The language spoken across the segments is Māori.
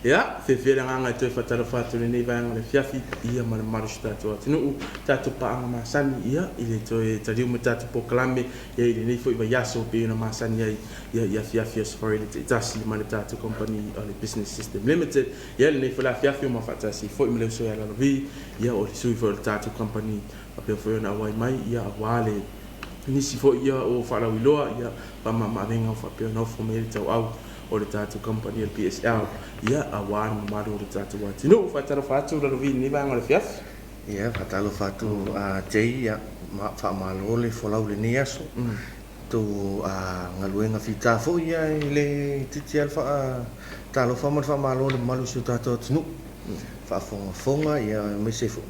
Ya, fe nga nga to fatala fatu ni va nga le fiafi ia ma maru stato tinu tatu pa nga masani ia ile to e tadi umtatu poklame ia ile ni foi va yaso pe na masani ia fiafi safari le tasi ma le tatu company le business system limited ia le foi la fiafi ma fatasi foi me le so ya la vi ia o sui for tatu company pe foi na wai mai ia wale ni si foi ia o fala wiloa ia pa ma venga fa pe no fo me tau au o le tatu company le PSL ia awan maru le tatu wati no fatalo fatu la vi ni bang le fiaf ia fatalo fatu a jei ia ma fa malo le folau le niaso tu a ngaluenga fita fo ia le titi alfa talo fa malo le malu su tatu tnu fa fonga ia me se fo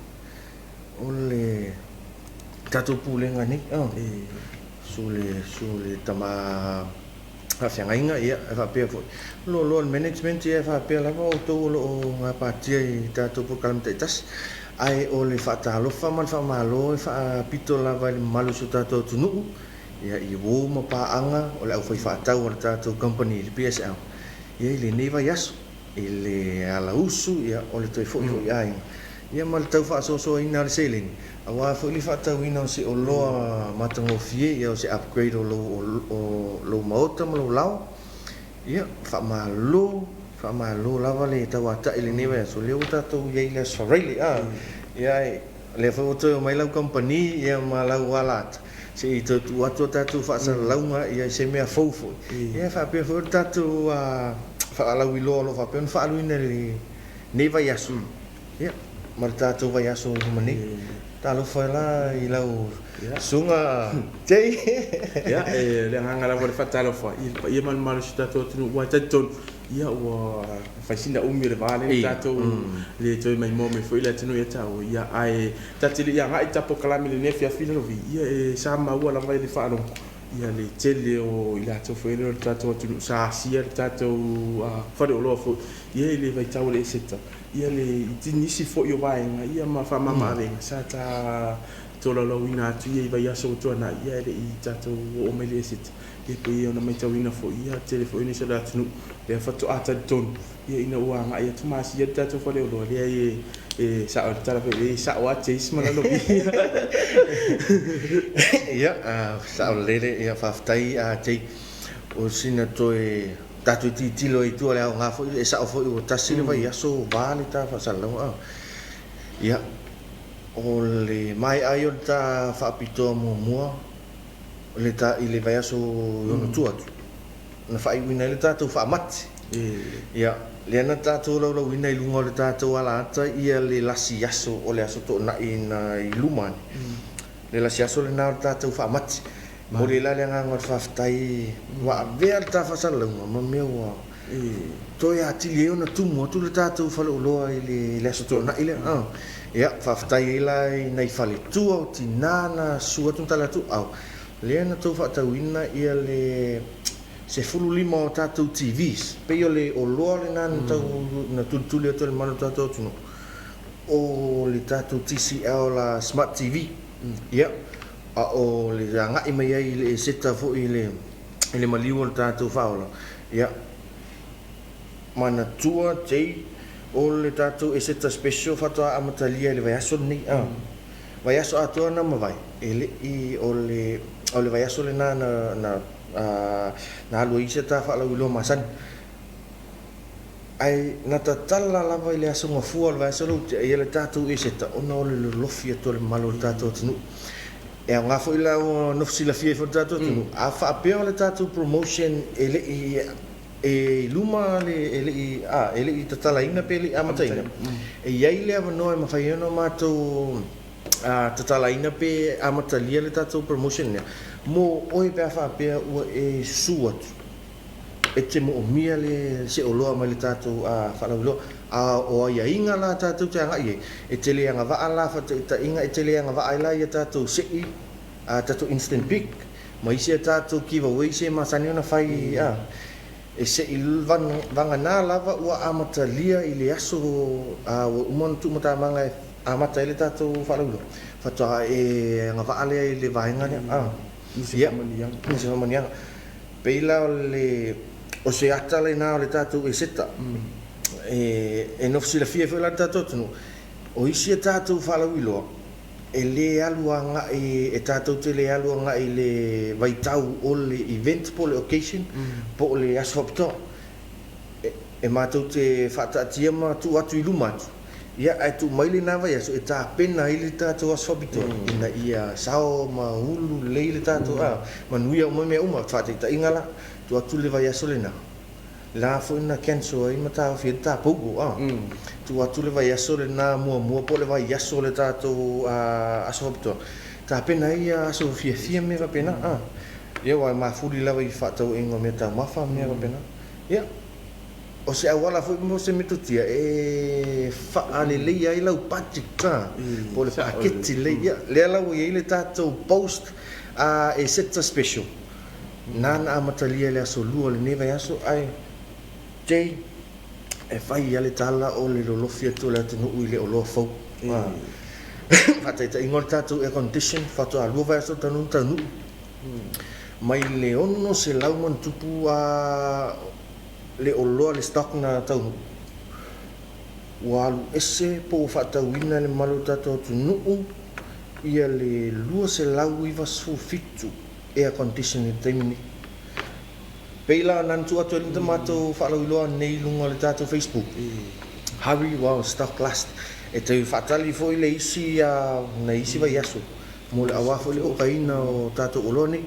o le tatu pulenga ni sule tama Fianga inga ia fa pe fo lo management ia fa pe la o to lo ngapa tie ta to por kalam tas ai o le fa ta lo fa man fa malo fa pito la va malu su ta to tunu ia i wo ma pa anga o le fa ta o ta to company PSL ia le neva yas ile ala usu ia o le to fo ia mal tau fa so ina le selin awa fo li fa tau ina si o lo matango fie ia si upgrade o lo maota mo lao ia fa malo lava le tau ata ile neva so le uta to ia ile soreli ia le fo to mai lau company ia malau walat si to tu atu tatu fa sa launga ia se me fofo ia fa pe fo tatu fa la wilo lo fa pe fa lu ina le neva yasu ia marta tu vai aso mani talo foi lá e lá o sunga jei ya le nga la vol fatalo foi ia mal sta to tu wa taton ia wa fasina le vale tato le to mai mo me foi la tinu ia tau ia ai tatili ia nga ita pokalami le nefia filo vi ia sa ma wa la vai le falo ia le tele o ila to foi le tato tu sa sia tato fa de lo fo ia le vai tau le seta ia le tinisi fo yo vaenga ia ma fa mama venga sa ta tola lo wina tu ia vai aso to na ia le i tato o me le sit e pe ona mai tawina fo ia telefone sa dat nu le fa to ata ton ia ina uanga ia tu mas ia tato fo le lo le e sa o tala pe sa wa chase ma lo ia sa o le ia fa tai a te o sina to e tatu tilo itu le nga fo e sa fo o tasile vai aso vale ta fa salong ia o le mai ayo ta fa pito mo le ta ile vai aso yo no tu na fa wina le tatu fa mat ia le na tatu lo wina i lungo le tatu ala ta ia le lasi aso o le aso to na ina i luman le lasi aso le na tatu fa mat mo le la le nga faftai wa ver ta fa salong mo meu to ya ti le na tu mo tu le tatu fa lo ile le aso to na ile ia faftai la nei fale tu o tinana su tu tala tu au le na tu fa tawina ia le se fulu limo tatu TVs pe yo le o lo le nan tau na tu le to le mano tatu tu o le tatu TCL la smart TV ia o le nga i mai ai le seta fo ile maliu tatu faula ia mana tua tei o le tatu e seta special fato amatalia le vai aso ni vai aso ato na mai ele i o le vai aso le na lo ise ta fa lo masan ai na tatala la vai le aso ngafu vai aso lo e le tatu e seta ona o le lofia to le malo tatu tunu e nga fo ila no fsila fie fo tatu tunu a fa pe le tatu promotion ele e luma ele i tatala ina peli amata ina e yai le no e mafaiano mato tatala ina pe amata lia le tatu promotion ne mo oi pe fa pe o e suat e te mo mia le se o loa mai le tatu fa lo o ia inga la tatu te anga ye e te le anga va ala fa te inga e te le anga va ala ia tatu se i tatu instant pick mai se tatu giveaway se masani ona fai e se il vanga na lava ua amata lia i le aso o umon tu mata manga amata ile tatu fa lo fa ta e anga va ala i le vainga ia ni se maniang peila le o se ata le na le tatu e seta e no fsila fia foi la tato tunu o isi tato fala wilo e le alu anga e tato te le alu anga i le vaitau o le event po le occasion po le asfopto e matou te whaatatia ma tu atu i lumatu ia ai tu maile na vai aso e ta pena i le tato asfopto ina ia sao ma ulu le le tato manuia o me uma whaatita ingala tu atu le vai aso le na la fo na kenso ai mata fi ta pogo tu atu le vai aso le na mua po le vai aso le tato asfopto ta pena ia aso fia me va pena ia wa ma fuli la vai fato ingo me ta mafa me va pena ia o se awala fo mo se mitutia e fa ale le ia ila patika po le paketti le ia le la wo ile tato post e set special nana amatalia le aso lua le neva aso ai Jay e fai ale tala o le lolofia tu le tunu ile o lo fo fata ingol tato e condition fato a luva aso tanu mai le ono se lau man tupu le olo le stock na tau walu ese po fata wina le malu tato tunu ia le lua se lau iwa su fitu air conditioning temini peila nan tu atu le mato falo iloa nei lunga le tato Facebook Harry wow stock last e te fatali foi le isi na isi vai aso mo le awa foi le okaina o tato oloni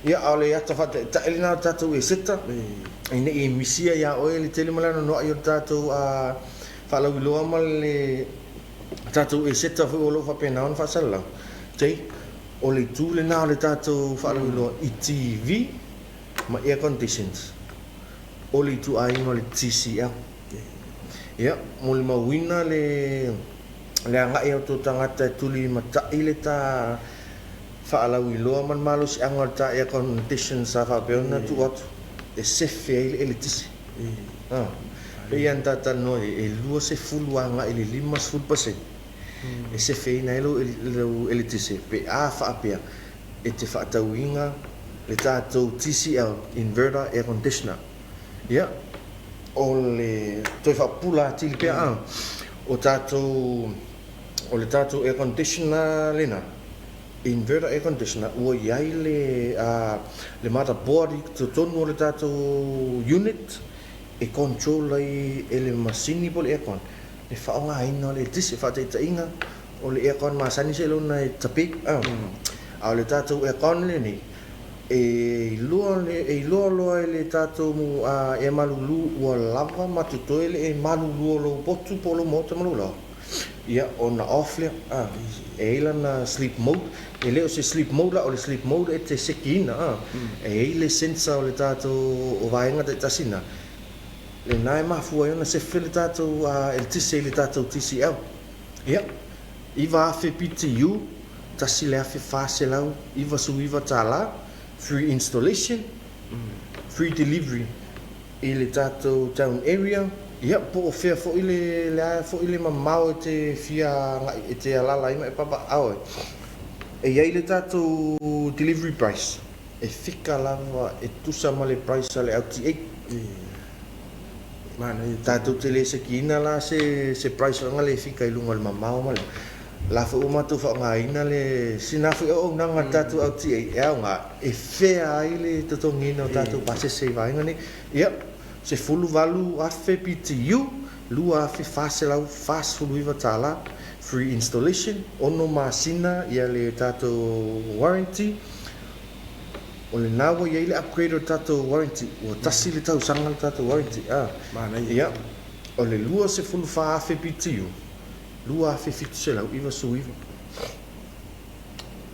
ia ale ata fata ta elina tato e seta ine e misia ya o le tele malano no ayo tato falo iloa mal le tato e seta foi o lo fa pena on fa sala tei o le tu le na le tato falo iloa i TV ma air conditions o le tu ai no le TCL ia mo le mawina le anga e o tangata tuli mata ile ta faalau iloa man malo si angol ta air conditions sa fa beona tu atu e se fe ele tisi pe yan tata no e lua se fulu anga ele 5% e se fe na ele tisi pe a fa apia e te fa tauinga le tato TCL inverter air conditioner ia o le toi fa pula tili pe o tato o le tato air conditioner lena inverter air conditioner o iai le motherboard to tonu le tato unit e control ai ele masini po le aircon le fa nga ina le tisi fa te inga o le aircon masani se lona e tapi a le tato aircon le ni e lo le tato mu e malulu o lava matuto ele e malulu lo potu polo moto malulu ia ona off le e ila na sleep mode e leo se sleep mode la o le sleep mode e te sekina e le sensa o le tato o vaenga te tasina le nai mafu ai ona se fele tato el tise le tato TCL ia iva afe PTU tasi le afe fase lau iva suiva tala free installation free delivery i le tato town area ia po fea fo ile mamao te fia e te alala ima e papa au e ia le tato delivery price e fika lava e tusa ma le price ale LTA mana tato te le sekina la se price nga le fika i lunga le mamao ma le la fo umatu fa nga ina le sinafu o nanga tato LTA e nga e fea ile totongina tato pase se vai ngani ia se fulu valu afe PTU lu afe fase lau fast fulu iwa tala free installation ono masina ia le tato warranty o le nawa ia le upgrade o tato warranty o tasi le tau sanga le tato warranty mana ia o le lua se fulu fa afe PTU lua afe fitu se lau iwa su iwa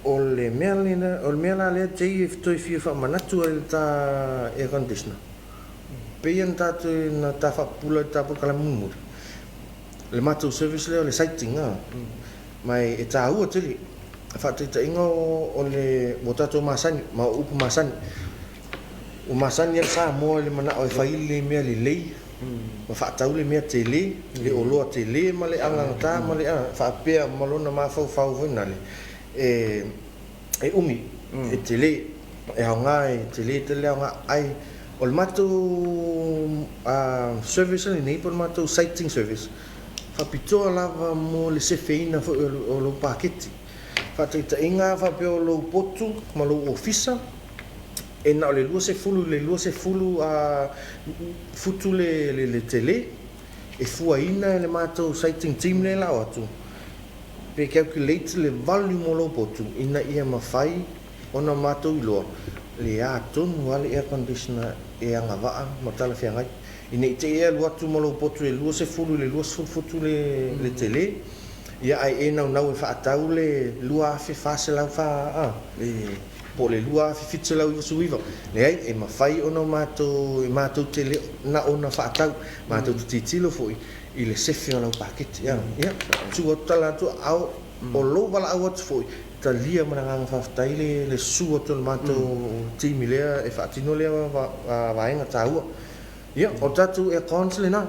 o le mea la lea tei e fitoi fia fa manatu le ta air conditioner peyan tato na tafa pula tapo kala mumur le mato service le sighting mai e taua tili fa te ingo o le motato masani ma upu masani o masani sa mo le mana o faile me le lei ma fa tau le me tele le olo tele ma le anga ta ma le fa pe malona ma fa fa vina le e umi e tele e nga e tele tele nga ai o le mātou service le nei po le mātou sighting service whapitoa lava mo le sefeina o lo paketi whataitainga whapeo lo potu ma lo ofisa e na o le lua se fulu futu le tele e fuaina le mātou sighting team le lao atu pe calculate le volume o lo potu ina ia mawhai ona mātou iloa le atonu ale air conditioner e angawaa ma tala whiangai ina i te ea luatu mo lo potu le lua se futu le tele ia ai e nau e whaatau le lua afe whase lau wha po le lua afe fitse lau iwa suiva le ai e mawhai ono mātou tele na ona whaatau mātou tutitilo fo i le sefi o lau paketi ia tua tala tu au o lo wala au atu fo ta lia mananga whaftai le sua tonu mātou timi lea e whaatino lea waenga tāua ia o tatu air cons le nā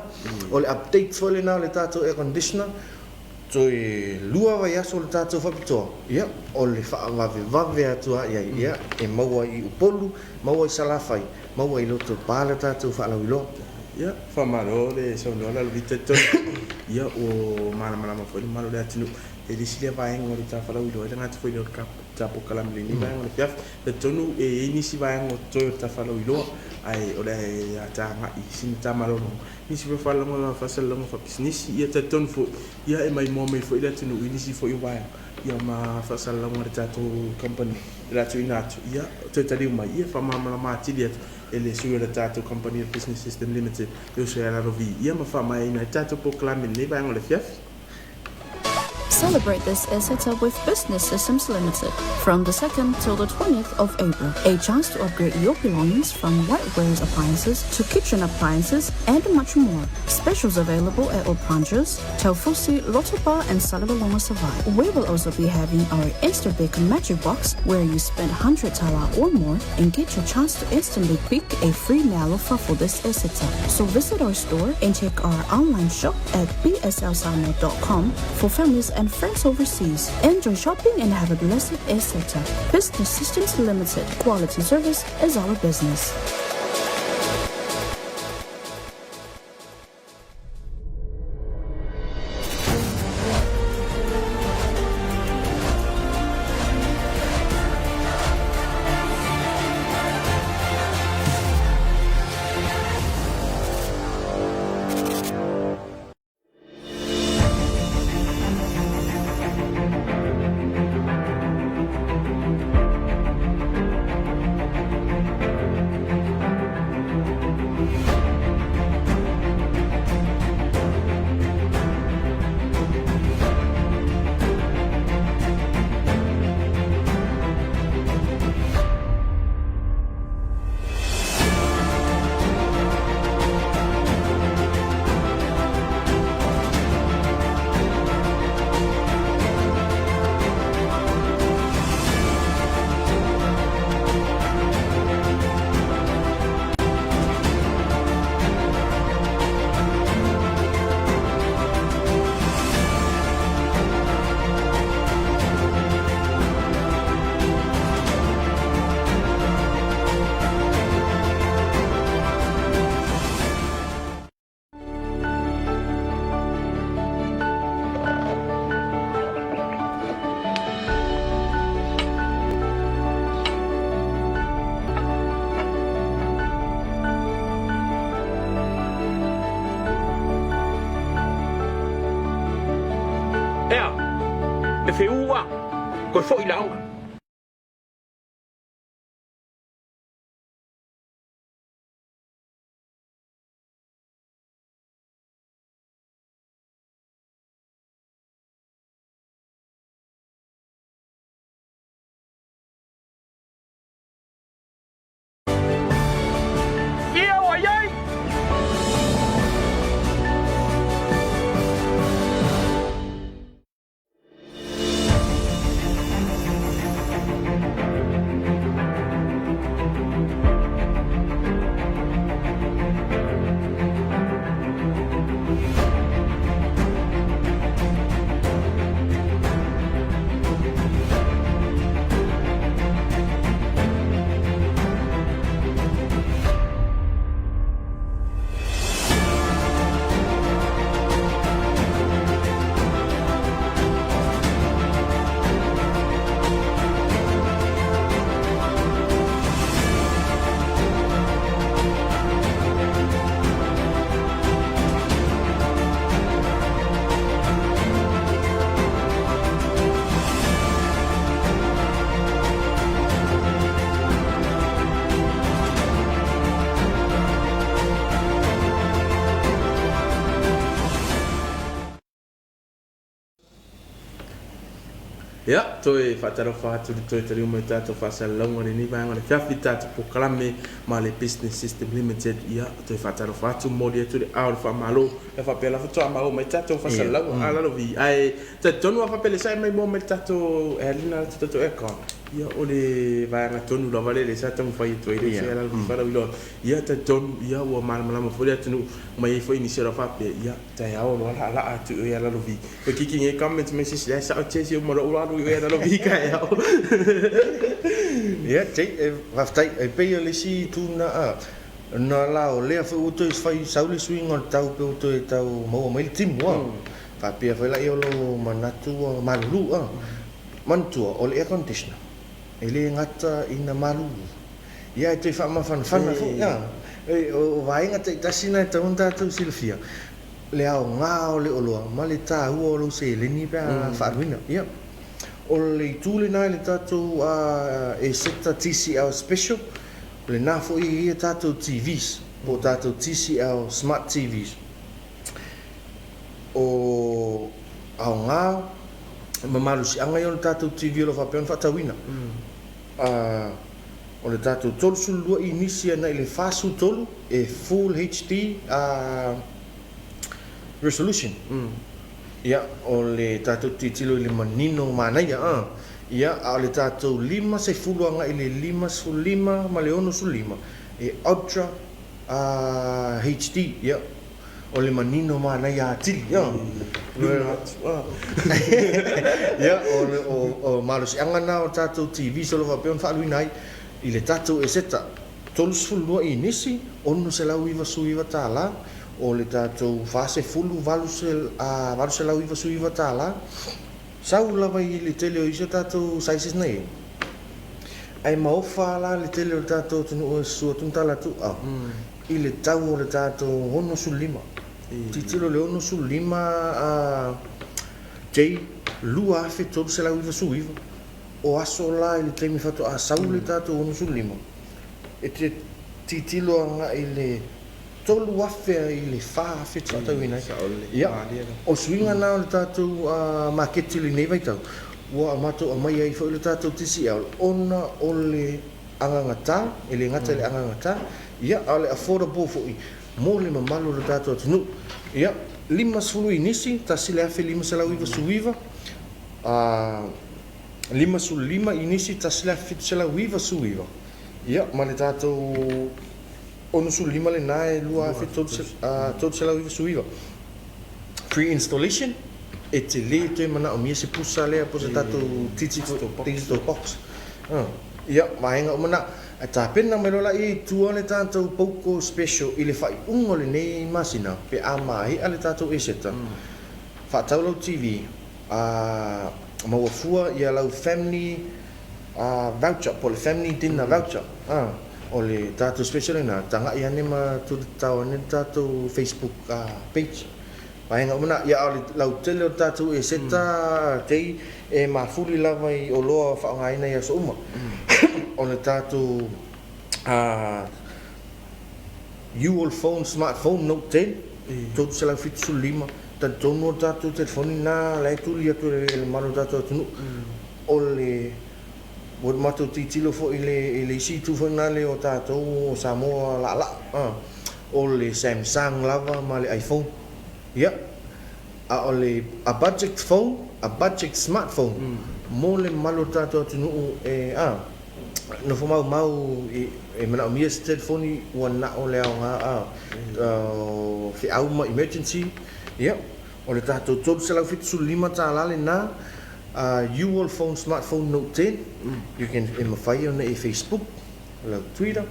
o le update fo le nā le tātou air conditioner so e lua vai aso le tātou whapitoa ia o le whaavave atua ia e maua i upolu maua i salafai maua i loto pāle tātou whaalau iloa ia whamaro le saunola le vita tonu ia o mana fo ni malo le atinu e disi le vaenga o le tawhalau iloa e ngātu fo i lor tapo kalamile ni vaenga o le fiaf le tonu e inisi vaenga o toi o tawhalau iloa ai o le atanga i sin tamalono nisi fa falanga la fasalanga fa business ia ta ton fo ia e mai momai fo ila tunu inisi fo i vaenga ia ma fasalanga le tato company la tu inatu ia te tali mai ia fa mama la mati dia e le sua le tato company business system limited yo se ala rovi ia ma fa mai na tato po klamin ne vaenga le fiaf. Celebrate this Exeter with Business Systems Limited from the 2nd till the 20th of April. A chance to upgrade your belongings from white-raised appliances to kitchen appliances and much more. Specials available at all branches, Telfosi, Lotopa and Salabalonga Savai. We will also be having our Instabake Magic Box where you spend 100 tala or more and get your chance to instantly pick a free Nalofa for this Exeter. So visit our store and check our online shop at bslsalmo.com for families and friends overseas. Enjoy shopping and have a blessed Exeter. Business Systems Limited. Quality service is our business. e feua ko fo ilau ia toe faatalofa atu le toe taliu mai tatou faasalalauga lenei vaega le fiafi tatou pokalame ma le business system limited ia toe faatalofa atu moli atu le ao le faamālō le faapea fatoa mau mai tatou faasalalauga alalovi ae tatonu afaapelesaʻi mai mo mai le tatou ealina le tatou ekon ia o le vaega tonu lava le sa taumafai atu ai le se alalovi falauiloa ia tatonu ia ua malamalama foi le atunuu mai ai foi nisi o la faapea ia taeao loa laalaa atu i alalovi foi kikige comment mai sisi ai saʻo tesi uma loʻu lalu i alalovi kaeao ia tei faafetai ai pei o le si tuna na la o lea foi ua toe fai sau le suiga o le tau pe ua toe tau maua mai le timu faapea foi laʻi o lo manatu malulu manatua o le air conditioner e le gata ina malulu ia e toe faamafanafana foʻi o vaega taʻitasina e tauna tatou silafia le aogā o le oloa ma le tāua o lou seleni pea faaluina ia o le itu lenā i le tatou e seta TCL special lenā foʻi ia tatou TVs po tatou TCL smart TVs o aogā ma malusiaga ia o le tatou TV o lo faapea ona faatauina o le tatou tolu sululua i nisi ana i le fasutolu e full HD resolution ia o le tatou titilo i le manino manaia ia o le tatou 5 anga i le 5.5 ma le 6.5 e ultra HD ia o le manino manaia atili ia ia o malusiaga na o tatou TV solo faapea ona faaluina ai i le tatou e seta 32 i nisi 6.7 tālā o le tatou 8.7 tālā sau lava i le tele o isa tatou sizes nei ai maofa la le tele o tatou tunuu sua tuntala tu i le tau o le tatou 6.5 titilo le 6.5 tei lua afe 3.7 o aso la i le taimi fatoa sau le tatou 6.5 e te titilo anga i le tolu afe i le fa afe tatauina ia o suinga na o le tatou maketi le nei vaitau ua amatou amai ai foʻi le tatou TCL ona o le agagata e le gata i le agagata ia o le affordable foʻi mo le mamalu le tatou atunuu ia 5 i nisi tasi le afe 5.7 5.5 i nisi tasi le afe 7.7 ia ma le tatou 6.5 lenā e lua afe 7.7 free installation e te lē toe manaʻomia se pusa lea po se tatou digital box ia vaega o manaʻo e tapena mai lo laʻi tua le tatou pouko special i le faaiʻuga o lenei masina pe a mahiʻa le tatou e seta faatau lau TV mauafua ia lau family voucher po le family dinner voucher o le tatou special lenā tagaʻi ane ma tutatau ane le tatou Facebook page vaega o manaʻo ia o le lau tele o tatou e seta tei e mafuli lava i o loa faaaogāina ia so uma o le tatou UL phone smartphone Note 10 totu se lau fitu tatonu o tatou telefoni na lai tuli atu le malo tatou atunuu o le o le matou titilo foʻi le isi tu na le o tatou o Samoa laʻalaʻa o le Samsung lava ma le iPhone ia o le a budget smartphone mo le malo tatou atunuu e no fo mau e manaʻomia se telefoni ua naʻo le aogā feʻau ma emergency ia o le tatou 3.7 tālā lenā UL phone smartphone Note 10 you can e mafai ona e Facebook lau Twitter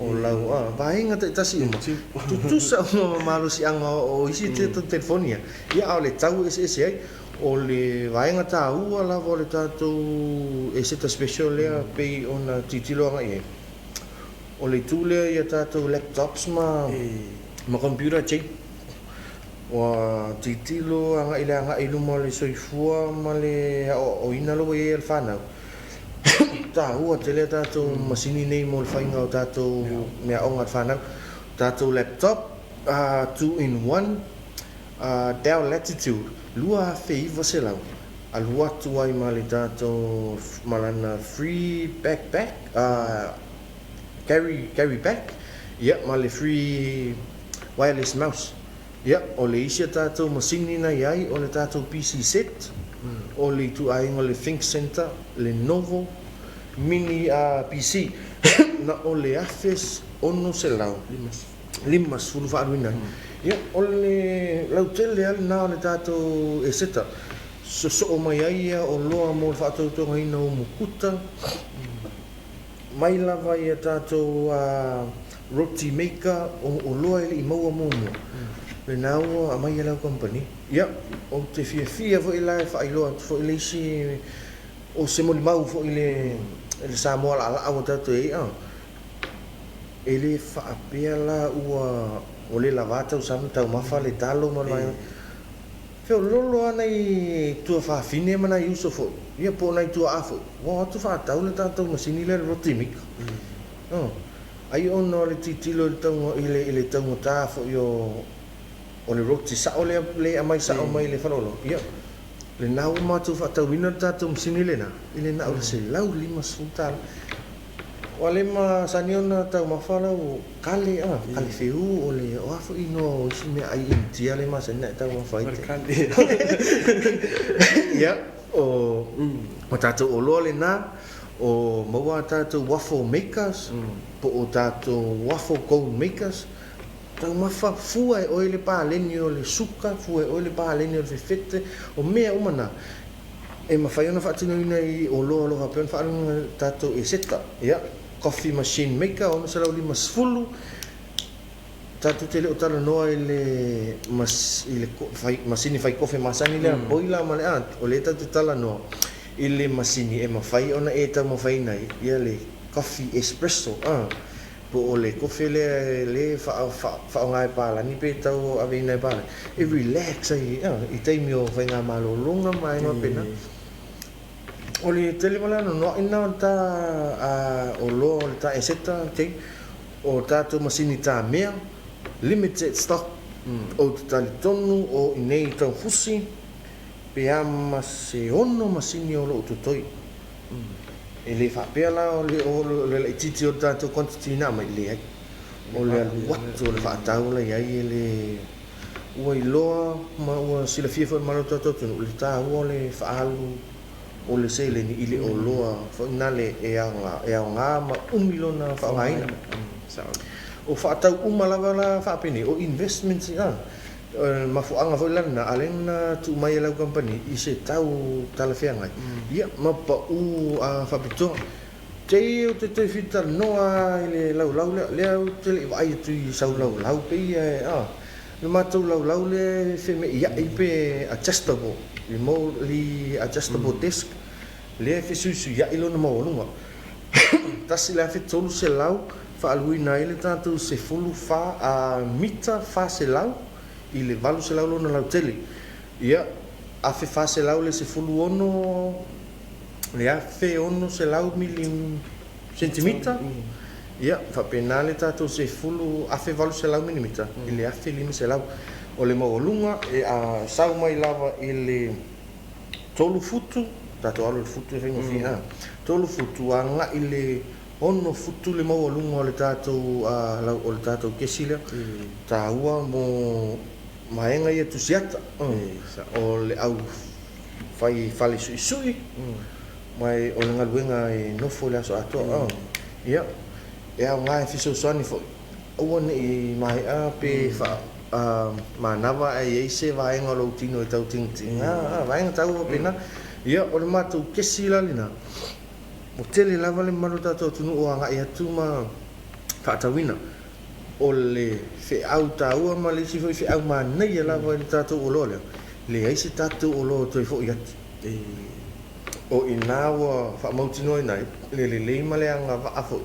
o lau vaega taʻitasi uma tutusa uma malosiaga o isi telefoni ia o le tau ese ai o le vaega tāua lava o le tatou e seta special lea pei ona titilo agaʻi ai o le itu lea ia tatou laptops ma computer tei ua titilo agaʻi le agaʻi luma o le soifua ma le aʻoaʻoina lou ai le fanau tāua te lea tatou masini nei mo le faiga o tatou mea aʻoga le fanau tatou laptop 2-in-1 Dell Latitude lua feiva se lau alua atu ai ma le tātou malana free backpack, carry back, ia ma le free wireless mouse. Ia, o le isia tātou masini na iai, o le tātou PC set, o le tu ainga le Think Center, le Novo Mini PC, na o le afes ono se lau, limas fulu whaaruina. Ia, o le lautele ali na o le tātou seta, so o mai aia o loa mo le whaatautonga ina o mukuta, mai lava ia tātou roti maker, o loa ele i maua momo. Le nau a mai lau company. Ia, o te fia fo ila e whailoa, fo ile isi o se moli mau fo ile Samoa la o tātou e ele whaapea la ua o le lavata usam tau mafa le talo malai. Feo lolo ana i tua whaafine mana i uso fo. Ia po nai tua afo. Wa tu whaatau le tātou masini le roti mika. Ai ono le titilo ile tau ta fo yo o le roti sa o le amai sa o mai le whanolo. Ia, le nau mātou whaatau ina tātou masini le na. Ile na o se lau lima sultana. O le ma saniona tau mawhala o kale whiu o le o afo ino isi mea ai intia le ma sanina tau mawhaite. Ia, o tātou o loa le nā, o maua tātou waffle makers, po o tātou waffle cone makers, tau mawha fua e oile pāleni o le suka, fua e oile pāleni o le fefete, o mea umana. E mawhaiona whaatino ina i o loa loa peon whaarunga tātou e seta. Ia, coffee machine maker, ono sa lau lima sfulu. Tātou tele o tala noa i le masini whai kofi masani lea boila ma le o le tātou tala noa i le masini e mawhai ona e tau mawhai nei ia le coffee espresso po o le kofi le whaongai pālani pe tau awe inai pālani e relax ai i teimi o whai ngā malolonga mai ngā pena o le tele malano noa ina ta o loa o le ta eseta o tātou masini tā mea limited stock o te tali tonu o inei tau fusi pe ama se ono masini o lo ututoi e le whapea la o le ititi o tātou quantity na mai le ai o le aluatu o le whaatau la iai e le ua iloa ma ua sila fia maro tātou tunu le tā ua le whaalu o le seile ni ile o loa whainale e au ngā ma umilona whaongaina o whaatau umalawa la whaapene o investments mafuanga foi lana alena tu mai lau company i se tau talawhiangai ia mapa u whapitoa te o te whita noa i le lau lea o te le vai tu i sau lau pe ia le mātou lau le wheme ia i pe adjustable li adjustable desk lea whesusu ia ilo na mawalunga tasi lea whetolu se lau whaaluina i le tātou se fulu mita wha se lau i le valu se lau lona lau tele ia afe wha se lau le se fulu ono le afe ono se lau mili sentimita ia whapena le tātou se fulu afe valu se lau milimita i le afe lima se lau o le mawalunga e a sau mai lava i le tolu futu tātou alo le futu e whainga whia tolu futu a nga i le ono futu le mawalunga o le tātou kesila tā ua mo maenga ia tusiata o le au whai whale sui mai o le ngaluenga e nofo le aso atoa ia e au ngā e whiso soani fo ua ne i mai a pe manawa e eise vaenga o lau tino e tau tinga vaenga tau o pena ia o le mātou kesila lina o tele lava le maro tātou tunu o anga i atu ma whaatawina o le whiau tāua ma le si fwoi whiau ma nei a lava le tātou o loa lea le aise tātou o loa toi fo i atu o i nāua whaamautino i nai le leima le anga waafo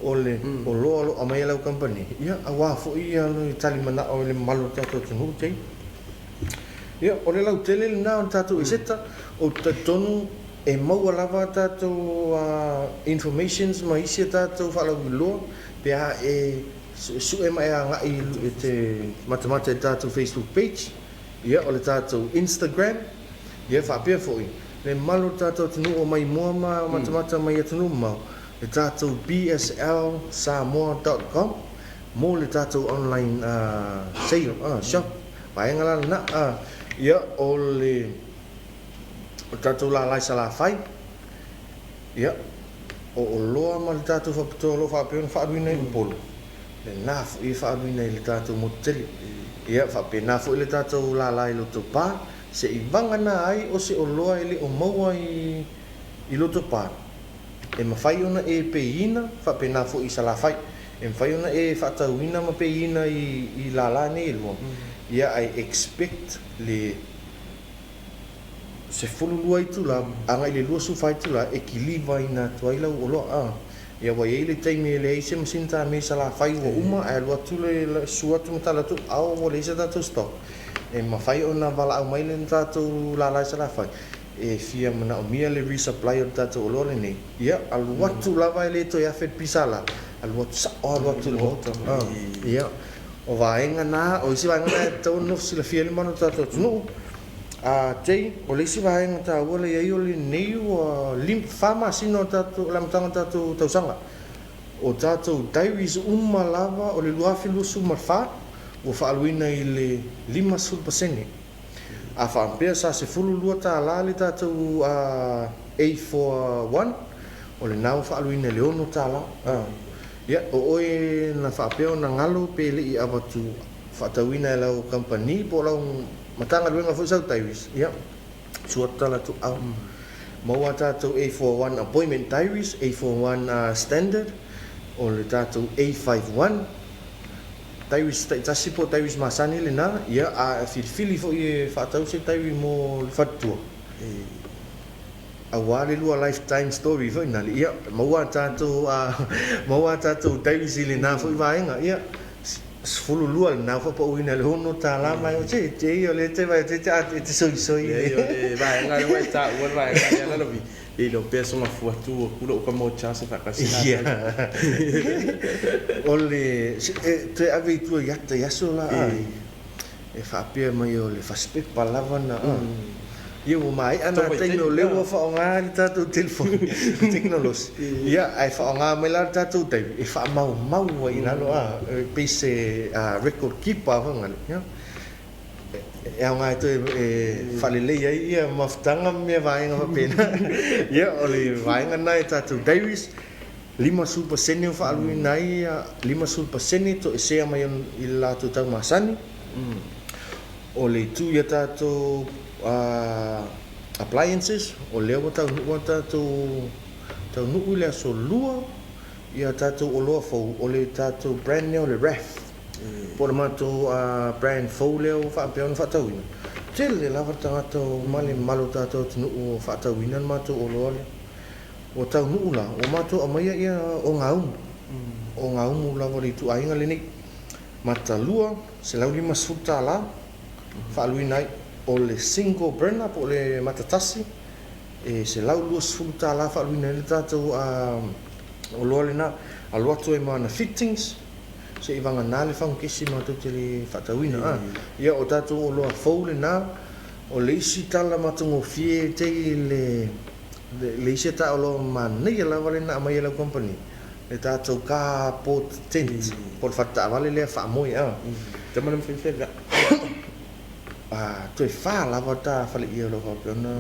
o le o loa lo amai lau company ia a wafo i alo i tali mana o le malo tātou tunu tei ia o le lau tele le nā o tātou i seta o tatonu e maua lava tātou informations ma isi tātou whalau i loa pe a e su e mai a ngai e te matamata e tātou Facebook page ia o le tātou Instagram Ia whapea fōi. Le malo tātou tunu o mai mua mata mai atunu mau. Le tātou bslsamoa.com. Mo le tātou online sale, shop. Paenga la na ia o le tātou la lai sala fai. Ia o loa ma le tātou whapitolo whapea whaaruina i polo. Le nafu i whaaruina i le tātou moteli. Ia whapea nafu i le tātou la lai loto pā. Se i vangana ai o se o loa ele o maua i loto pā. E mawhai ona e peina, whapena fo i salawhai. E mawhai ona e whatauina ma peina i lala ne e lua. Ia I expect le se fululua i tula, anga i le lua suwhai tula, e ki liwa i nā tuailau o loa. Ia wai e le teime le eise masinta me salawhai o uma, e lua tule suatu matala tu, au o le isa tātou stok. E mawhai o nā wala au mai le tātou lalai salawhai. E fia mana o mia le resupply o tātou o lore nei. Ia, alu watu lava e le to ia whet pisala. Alu watu sa o alu watu le moto. Ia, o vaenga nā, o isi vaenga nā e tau nof sila fia le mano tātou tunu. Tei, o le isi vaenga tā ua le iai o le nei o limp whama sino tātou, lamtanga tātou tausanga. O tātou diaries uma lava o le luafi lusu marwha. O whaaluina i le 5%. A whaampea sa se fululua tā la le tātou A41. O le nau whaaluina le ono tā la. Ia, o oe na whaapea na ngalo pe le I awatu whaatauina e lau company po lau matanga luenga fusau diaries. Ia, suatala tu au. Maua tātou A41 appointment diaries, A41 standard. O le tātou A51. Diaries tasi po diaries masani le na ia a filfili fo I whaatau se diary mo le whatua. A wale lua lifetime story fo ina le ia maua tātou diaries I le na fo I vaenga ia fulu lua le na fo pa uina le hono tā la mai o te o le te vai te soi. Ia le vaenga le wai tā ua vaenga le lalovi. E lo peso ma fuatu o kula o ka mo chance whakasina. Ia. O le te ave tua iata yaso la ai. E whapea mai o le whaspepa lava na. Ia o mai ana teino lewa whaonga ni tātou telefoni. Teknolosi. Ia ai whaonga mai la tātou teipi. E whaamau mau i nalo pese record keeper whangali. E au ngai toi whalelei ai ia mawhtanga mea vaenga wapena. Ia o le vaenga nai tātou diaries 5% o whaalui nai 5% to e sea mai I lātou tau masani. O le tu ia tātou appliances o leo tau nukua tātou nukui lea so lua ia tātou o loa fau o le tātou brand neo le RAF. Por mato brand folio whaapeon whaatauina. Tele lava tātou male malo tātou tinu o whaatauina mato o loale. O tau nuula, o mato amaia ia o ngaumu. O ngaumu lava li tu ainga le nei. Matalua, se lau 5 suta la. Whaaluina ai o le single burner po le matatasi. E se lau 2 suta la whaaluina le tātou o loale na. Aluato e mana fittings. Se I vanga nā le whankesi mātou te le whatauina. Ia o tātou o loa fau le nā, o le isi tala mātou ngō fie te le isi tā o loa mānei a lawa le nā mai e lau company. Le tātou kā port tent, por whata awale lea whaamoi. Te mana mwhiwhera. Toi wha lawa tā whale ia lo whapeona,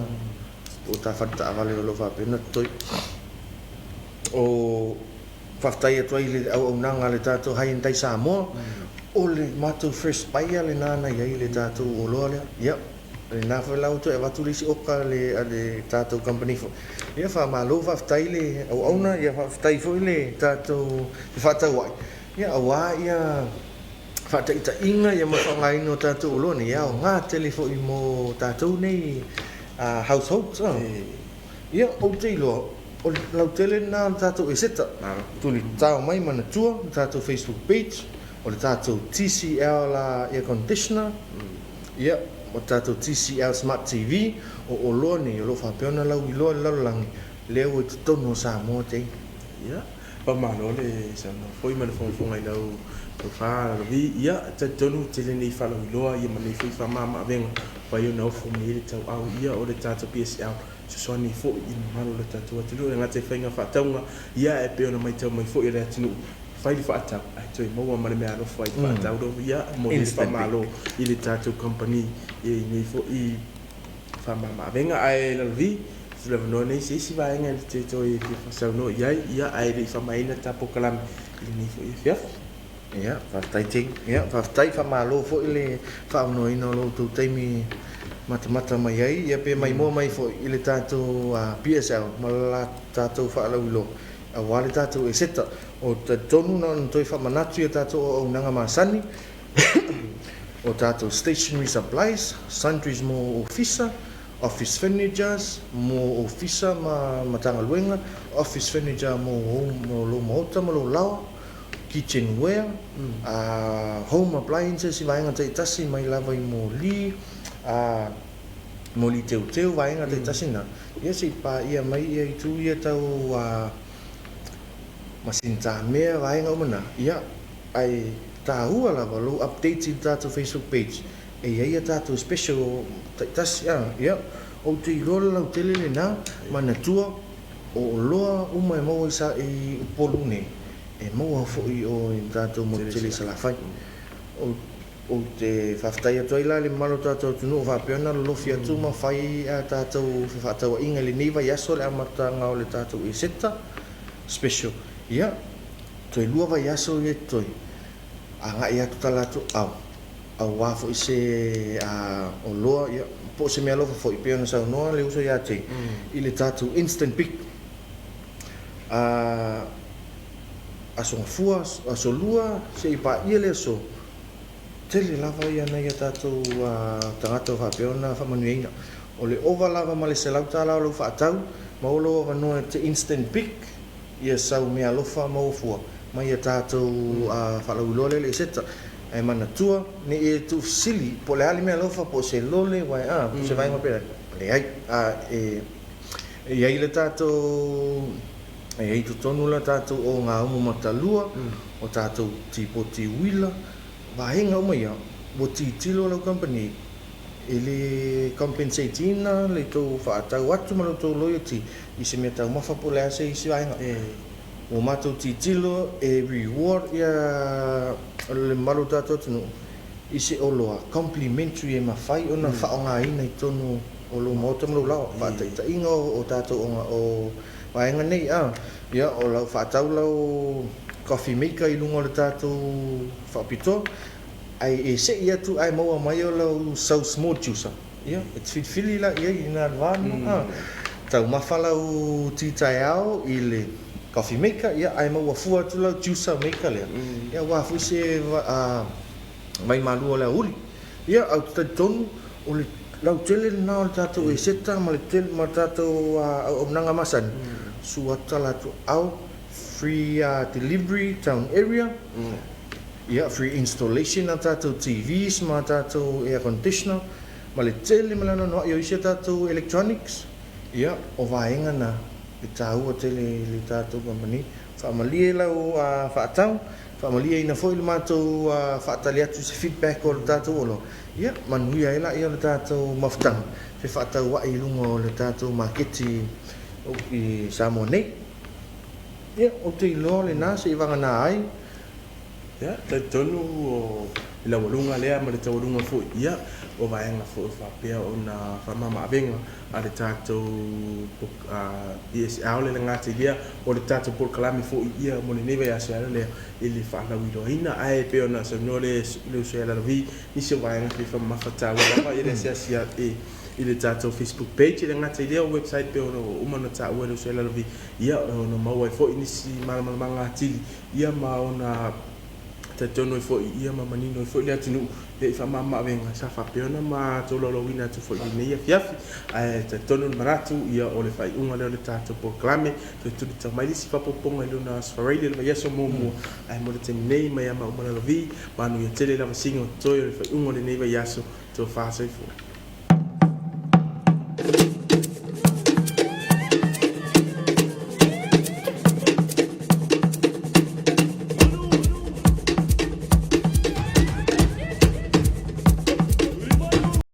o tā whata awale o lo whapeona toi. O whaftai atua I le au nanga le tātou hai entai Samoa. O le mātou first paia le nāna iai le tātou o loa lea. Ia, le nā whalau to e watu lisi oka le tātou company fo. Ia whamalo whaftai le au auna, ia whaftai fo le tātou whatau ai. Ia awa ia whatai ta inga ia mawhangai no tātou o loa ni. Ia o ngā telefo I mo tātou nei households. Ia o te iloa. O lau tele nā tātou e seta. Tuli tāo mai mana tua, tātou Facebook page, o le tātou TCL air conditioner, ia, o tātou TCL Smart TV, o loa ni, o lo whapeona lau I loa lalolangi, leo e tutono Samoa te. Ia, Pamalo le sana foi mana fonga i lau fa la vi ia ta tonu tele nei fa loa ia mana foi fa mama venga pa yo na fo mi tau au ia o le tata PSL so ni fo i malo le tata wa tulu nga te fainga fa taunga ia e pe ona mai tau mai fo i le tinu fai fa ata ai toi mo ma me alo fai fa ata do ia mo ni fa malo i le tata company e nei fo i fa mama venga ai la vi sila no nei si vai ngai te toi fa sa no ia ai le fa mai na tapo kalam i ni fo i fia ia fa tai ting ia fa tai fa malo fo ile fa no ino lo tu tai mi mata mai ai ia pe mai mo mai fo ile tato PSL mala tato fa lo a wale tato e seta o ta tonu na toi fa manatu ia tato o nanga masani o tato stationery supplies sundries mo officer office furnitures mo officer matanga luenga office furniture mo lo mota mo lo lao kitchenware home appliances si vai ngata tasi mai lava I mo li teu vai ngata tasi na ia si pa ia mai ia tu ia tau masinta me vai ngomana ia ai tahu ala lo update si tato Facebook page e ia tato special tas ia o te lola o tele na mana tua o loa uma e mau sa I polune e mau fo I o tato mo tele sala fai o te faftai atu ila le malo tato tunu va peona lo fia tu ma fai tato fa tato inga le niva yaso le amata ngau le tato I seta special ia toi lua va yaso e toi anga ia tutalato au wafo I se o loa ia po se me alofa fo I peona sa noa le uso ia te I le tatu instant pick asonga fua asolua se I pa ia le so tele lava ia na ia tatu tangata fa peona fa manuina o le ova lava ma le selau tala lo fa tau ma o lo no te instant pick ia sa me alofa ma fua ma ia tatu fa lo le seta e mana tua ni e tu sili po le ali me alofa po se lole wai po se vai ngapera le ai e ai le tato e ai tu tonu la tato o nga umu matalua o tato tipo ti wila vai nga umu ia bo ti tilo la company ele compensatina le to fa ta watu ma to loyalty I se me ta ma fa po le ase I se vai nga o matou titilo e reward ia le malo tato tunu I se oloa complimentary e mawhai ona whaonga ina I tonu o lo mota mlo lao whataita inga o tato o waenga nei ia o lau whatau lau coffee maker I lungo le tato whapito ai e se ia tu ai maua mai o lau sau small juicer ia e tfitfili la ia ina alvanu tau mawhalau titai au I le coffee maker ia ai mau fua tu lau juicer maker le ia wa fu se mai malu le uli ia au tonu o le lau tele na o tato e seta ma le tele ma tato o nanga masan suata la tu au free delivery town area ia free installation na tato TVs ma tato air conditioner ma le tele ma lana no ia tato electronics ia o vaenga na I tahu tele le tato company family lau fatau family ina foi le matou fatali atu se feedback o le tato olo ia manuia ila ia le tato maftang fe fatau wa I lungo le tato marketi o I samone ia o te lo le na se vanga na ai ia te tonu o la walunga lea ma le tawalunga fo ia o vaenga fo fa pea ona fa mama venga a le tato PSL le ngati dia o le tato por kalami fo ia mo le neva ya se le ili fa la wido ina ai pe ona se no le se la vi ni se vaenga fa mafata wa ia se sia ile tato Facebook page le ngati dia website pe ona o mana ta o le se la vi ia ona mau fo ini si manga tili ia ma ona te tono fo ia ma manino fo le atinu le fa mama venga sa fa peona ma to lo wina to fo ni ia fiafi te tono maratu ia o le fai unga le tato proclame to tu ta mai si fa poponga le na sfarele le ia so momo ai mo te nei mai ma o mana lo vi ma no ia tele la singo to le fai unga le nei va yaso to fa sai fo